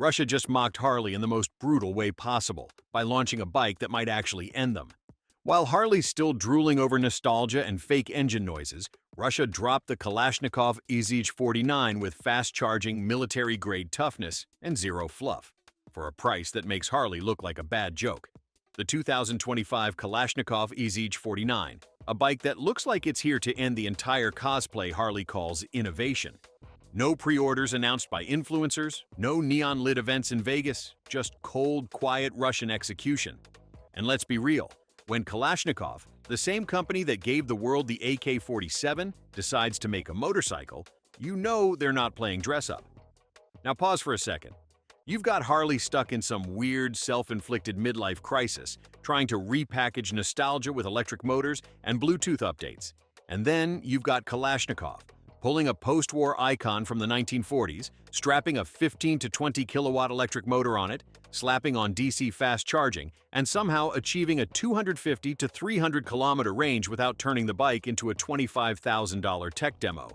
Russia just mocked Harley in the most brutal way possible by launching a bike that might actually end them. While Harley's still drooling over nostalgia and fake engine noises, Russia dropped the Kalashnikov IZh-49 with fast-charging, military-grade toughness and zero fluff, for a price that makes Harley look like a bad joke. The 2025 Kalashnikov IZh-49, a bike that looks like it's here to end the entire cosplay Harley calls innovation. No pre-orders announced by influencers, no neon-lit events in Vegas, just cold, quiet Russian execution. And let's be real, when Kalashnikov, the same company that gave the world the AK-47, decides to make a motorcycle, you know they're not playing dress-up. Now pause for a second. You've got Harley stuck in some weird, self-inflicted midlife crisis, trying to repackage nostalgia with electric motors and Bluetooth updates. And then you've got Kalashnikov, pulling a post-war icon from the 1940s, strapping a 15 to 20 kilowatt electric motor on it, slapping on DC fast charging, and somehow achieving a 250 to 300 kilometer range without turning the bike into a $25,000 tech demo.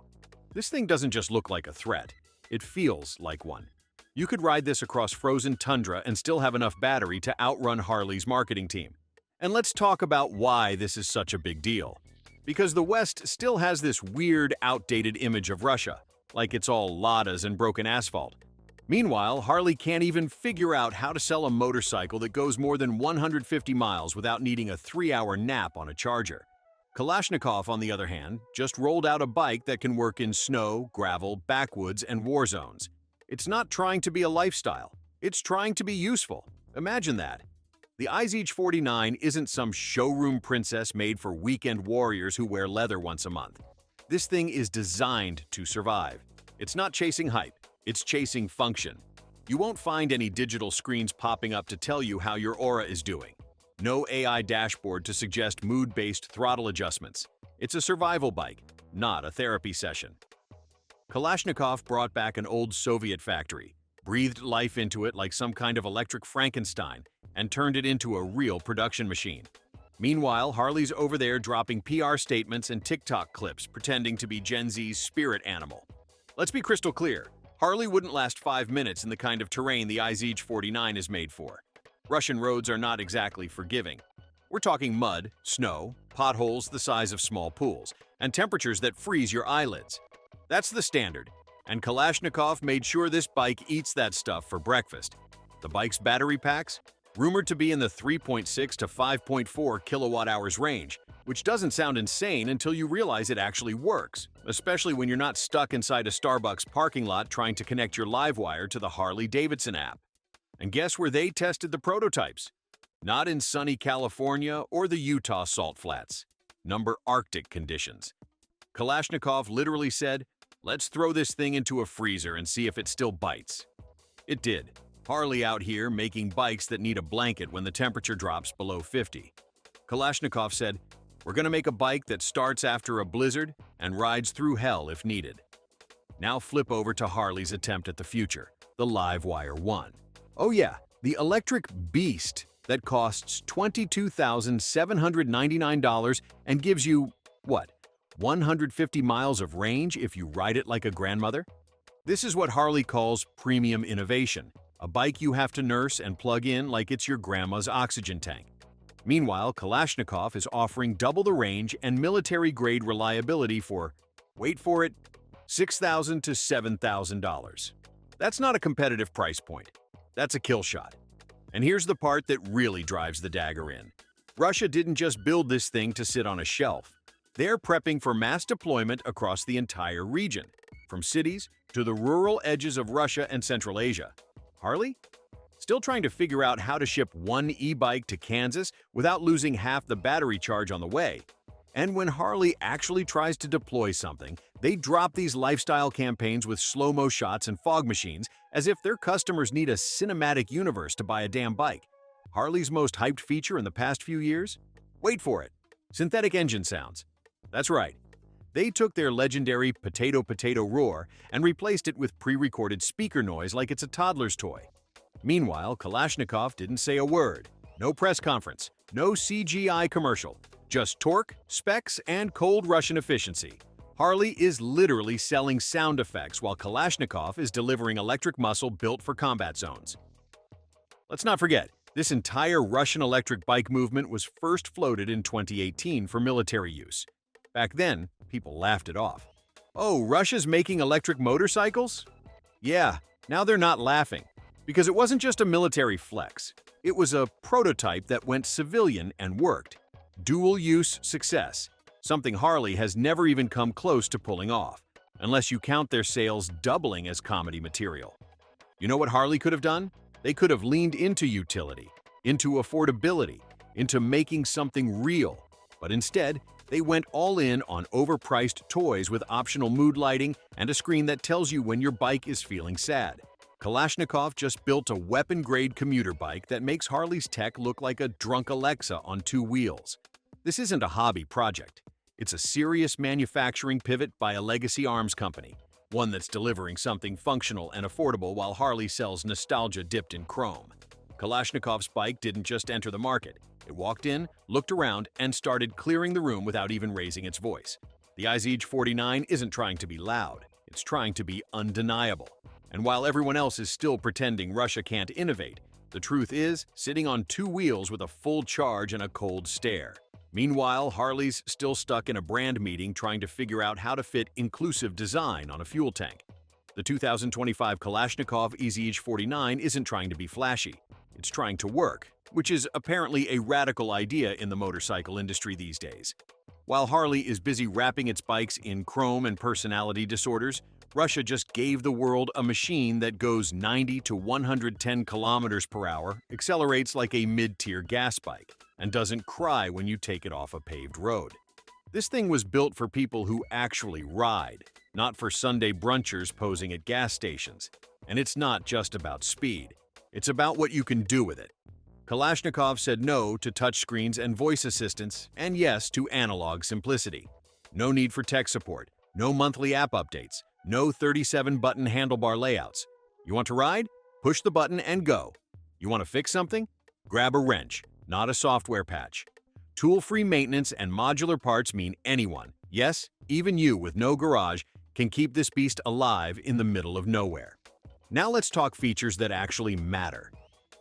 This thing doesn't just look like a threat, it feels like one. You could ride this across frozen tundra and still have enough battery to outrun Harley's marketing team. And let's talk about why this is such a big deal. Because the West still has this weird, outdated image of Russia, like it's all Ladas and broken asphalt. Meanwhile, Harley can't even figure out how to sell a motorcycle that goes more than 150 miles without needing a 3-hour nap on a charger. Kalashnikov, on the other hand, just rolled out a bike that can work in snow, gravel, backwoods, and war zones. It's not trying to be a lifestyle, it's trying to be useful. Imagine that. The IZh-49 isn't some showroom princess made for weekend warriors who wear leather once a month. This thing is designed to survive. It's not chasing hype, it's chasing function. You won't find any digital screens popping up to tell you how your aura is doing. No AI dashboard to suggest mood-based throttle adjustments. It's a survival bike, not a therapy session. Kalashnikov brought back an old Soviet factory, breathed life into it like some kind of electric Frankenstein, and turned it into a real production machine. Meanwhile, Harley's over there dropping PR statements and TikTok clips pretending to be Gen Z's spirit animal. Let's be crystal clear, Harley wouldn't last 5 minutes in the kind of terrain the IZh-49 is made for. Russian roads are not exactly forgiving. We're talking mud, snow, potholes the size of small pools, and temperatures that freeze your eyelids. That's the standard, and Kalashnikov made sure this bike eats that stuff for breakfast. The bike's battery packs? Rumored to be in the 3.6 to 5.4 kilowatt-hours range, which doesn't sound insane until you realize it actually works, especially when you're not stuck inside a Starbucks parking lot trying to connect your LiveWire to the Harley Davidson app. And guess where they tested the prototypes? Not in sunny California or the Utah salt flats. Number Arctic conditions. Kalashnikov literally said, "Let's throw this thing into a freezer and see if it still bites." It did. Harley out here making bikes that need a blanket when the temperature drops below 50. Kalashnikov said, "We're gonna make a bike that starts after a blizzard and rides through hell if needed." Now flip over to Harley's attempt at the future, the LiveWire 1. Oh yeah, the electric beast that costs $22,799 and gives you, what, 150 miles of range if you ride it like a grandmother? This is what Harley calls premium innovation, a bike you have to nurse and plug in like it's your grandma's oxygen tank. Meanwhile, Kalashnikov is offering double the range and military-grade reliability for, wait for it, $6,000 to $7,000. That's not a competitive price point. That's a kill shot. And here's the part that really drives the dagger in. Russia didn't just build this thing to sit on a shelf. They're prepping for mass deployment across the entire region, from cities to the rural edges of Russia and Central Asia. Harley? Still trying to figure out how to ship one e-bike to Kansas without losing half the battery charge on the way. And when Harley actually tries to deploy something, they drop these lifestyle campaigns with slow-mo shots and fog machines as if their customers need a cinematic universe to buy a damn bike. Harley's most hyped feature in the past few years? Wait for it. Synthetic engine sounds. That's right. They took their legendary potato roar and replaced it with pre-recorded speaker noise like it's a toddler's toy. Meanwhile, Kalashnikov didn't say a word. No press conference, no CGI commercial, just torque, specs, and cold Russian efficiency. Harley is literally selling sound effects while Kalashnikov is delivering electric muscle built for combat zones. Let's not forget, this entire Russian electric bike movement was first floated in 2018 for military use. Back then, people laughed it off. Oh, Russia's making electric motorcycles? Yeah, now they're not laughing. Because it wasn't just a military flex. It was a prototype that went civilian and worked. Dual-use success. Something Harley has never even come close to pulling off, unless you count their sales doubling as comedy material. You know what Harley could have done? They could have leaned into utility, into affordability, into making something real. But instead, they went all in on overpriced toys with optional mood lighting and a screen that tells you when your bike is feeling sad. Kalashnikov just built a weapon-grade commuter bike that makes Harley's tech look like a drunk Alexa on two wheels. This isn't a hobby project. It's a serious manufacturing pivot by a legacy arms company, one that's delivering something functional and affordable while Harley sells nostalgia dipped in chrome. Kalashnikov's bike didn't just enter the market. It walked in, looked around, and started clearing the room without even raising its voice. The IZh-49 isn't trying to be loud. It's trying to be undeniable. And while everyone else is still pretending Russia can't innovate, the truth is sitting on two wheels with a full charge and a cold stare. Meanwhile, Harley's still stuck in a brand meeting trying to figure out how to fit inclusive design on a fuel tank. The 2025 Kalashnikov IZh-49 isn't trying to be flashy. It's trying to work, which is apparently a radical idea in the motorcycle industry these days. While Harley is busy wrapping its bikes in chrome and personality disorders, Russia just gave the world a machine that goes 90 to 110 kilometers per hour, accelerates like a mid-tier gas bike, and doesn't cry when you take it off a paved road. This thing was built for people who actually ride, not for Sunday brunchers posing at gas stations. And it's not just about speed. It's about what you can do with it. Kalashnikov said no to touchscreens and voice assistants, and yes to analog simplicity. No need for tech support, no monthly app updates, no 37-button handlebar layouts. You want to ride? Push the button and go. You want to fix something? Grab a wrench, not a software patch. Tool-free maintenance and modular parts mean anyone, yes, even you with no garage, can keep this beast alive in the middle of nowhere. Now let's talk features that actually matter.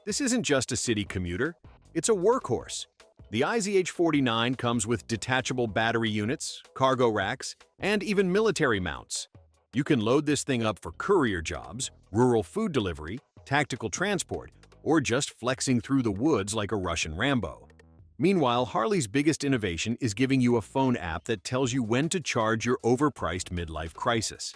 This isn't just a city commuter, it's a workhorse. The IZh-49 comes with detachable battery units, cargo racks, and even military mounts. You can load this thing up for courier jobs, rural food delivery, tactical transport, or just flexing through the woods like a Russian Rambo. Meanwhile, Harley's biggest innovation is giving you a phone app that tells you when to charge your overpriced midlife crisis.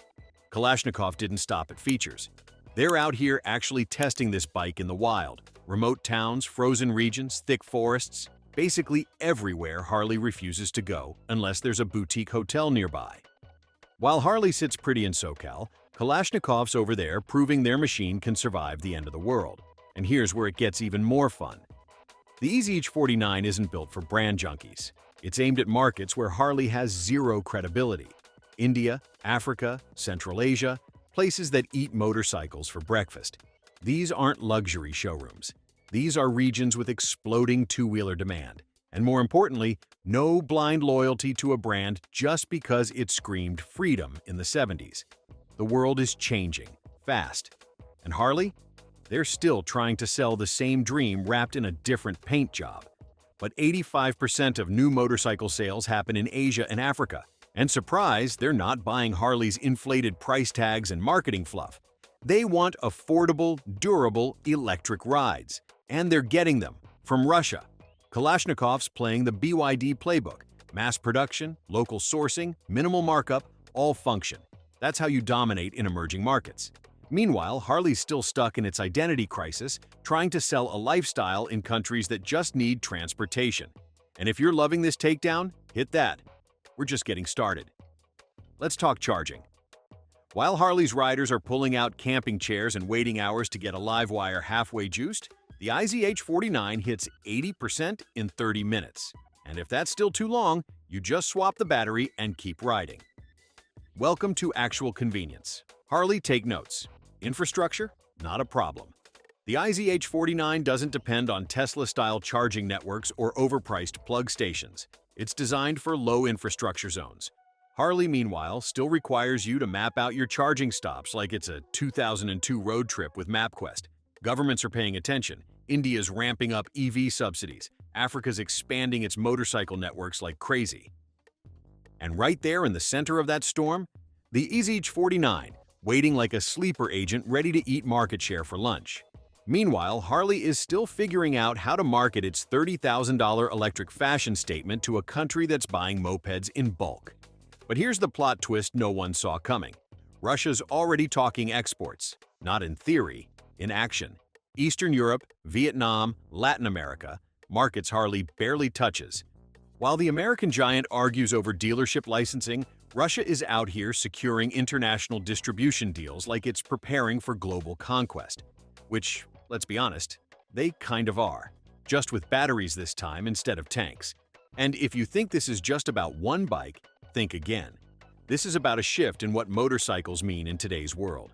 Kalashnikov didn't stop at features. They're out here actually testing this bike in the wild. Remote towns, frozen regions, thick forests, basically everywhere Harley refuses to go unless there's a boutique hotel nearby. While Harley sits pretty in SoCal, Kalashnikov's over there proving their machine can survive the end of the world. And here's where it gets even more fun. The IZh-49 isn't built for brand junkies. It's aimed at markets where Harley has zero credibility. India, Africa, Central Asia, places that eat motorcycles for breakfast. These aren't luxury showrooms. These are regions with exploding two-wheeler demand. And more importantly, no blind loyalty to a brand just because it screamed freedom in the 70s. The world is changing, fast. And Harley? They're still trying to sell the same dream wrapped in a different paint job. But 85% of new motorcycle sales happen in Asia and Africa. And surprise, they're not buying Harley's inflated price tags and marketing fluff. They want affordable, durable, electric rides. And they're getting them from Russia. Kalashnikov's playing the BYD playbook. Mass production, local sourcing, minimal markup, all function. That's how you dominate in emerging markets. Meanwhile, Harley's still stuck in its identity crisis, trying to sell a lifestyle in countries that just need transportation. And if you're loving this takedown, hit that. We're just getting started. Let's talk charging. While Harley's riders are pulling out camping chairs and waiting hours to get a live wire halfway juiced, the IZh-49 hits 80% in 30 minutes. And if that's still too long, you just swap the battery and keep riding. Welcome to actual convenience. Harley, take notes. Infrastructure? Not a problem. The IZh-49 doesn't depend on Tesla-style charging networks or overpriced plug stations. It's designed for low infrastructure zones. Harley, meanwhile, still requires you to map out your charging stops like it's a 2002 road trip with MapQuest. Governments are paying attention. India's ramping up EV subsidies. Africa's expanding its motorcycle networks like crazy. And right there in the center of that storm, the IZh-49, waiting like a sleeper agent ready to eat market share for lunch. Meanwhile, Harley is still figuring out how to market its $30,000 electric fashion statement to a country that's buying mopeds in bulk. But here's the plot twist no one saw coming. Russia's already talking exports, not in theory, in action. Eastern Europe, Vietnam, Latin America, markets Harley barely touches. While the American giant argues over dealership licensing, Russia is out here securing international distribution deals like it's preparing for global conquest. Which, let's be honest, they kind of are. Just with batteries this time instead of tanks. And if you think this is just about one bike, think again. This is about a shift in what motorcycles mean in today's world.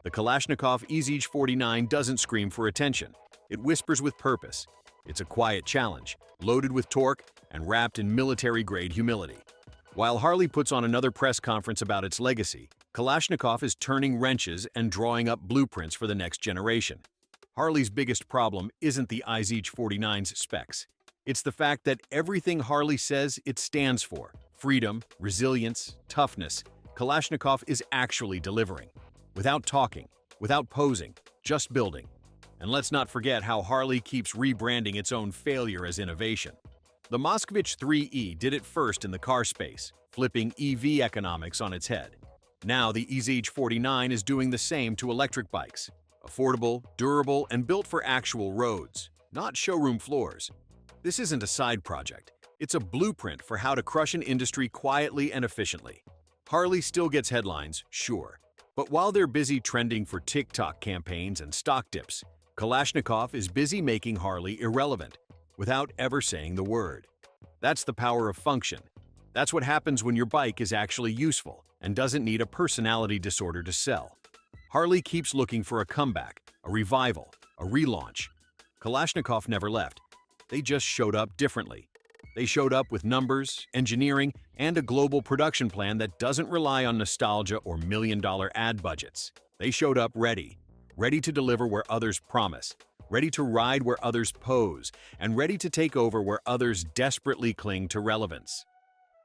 The Kalashnikov IZh-49 doesn't scream for attention. It whispers with purpose. It's a quiet challenge, loaded with torque and wrapped in military-grade humility. While Harley puts on another press conference about its legacy, Kalashnikov is turning wrenches and drawing up blueprints for the next generation. Harley's biggest problem isn't the IZh-49's specs. It's the fact that everything Harley says it stands for, freedom, resilience, toughness, Kalashnikov is actually delivering. Without talking, without posing, just building. And let's not forget how Harley keeps rebranding its own failure as innovation. The Moskvich 3E did it first in the car space, flipping EV economics on its head. Now the IZh-49 is doing the same to electric bikes. Affordable, durable, and built for actual roads, not showroom floors. This isn't a side project. It's a blueprint for how to crush an industry quietly and efficiently. Harley still gets headlines, sure. But while they're busy trending for TikTok campaigns and stock dips, Kalashnikov is busy making Harley irrelevant, without ever saying the word. That's the power of function. That's what happens when your bike is actually useful and doesn't need a personality disorder to sell. Harley keeps looking for a comeback, a revival, a relaunch. Kalashnikov never left. They just showed up differently. They showed up with numbers, engineering, and a global production plan that doesn't rely on nostalgia or million-dollar ad budgets. They showed up ready to deliver where others promise, ready to ride where others pose, and ready to take over where others desperately cling to relevance.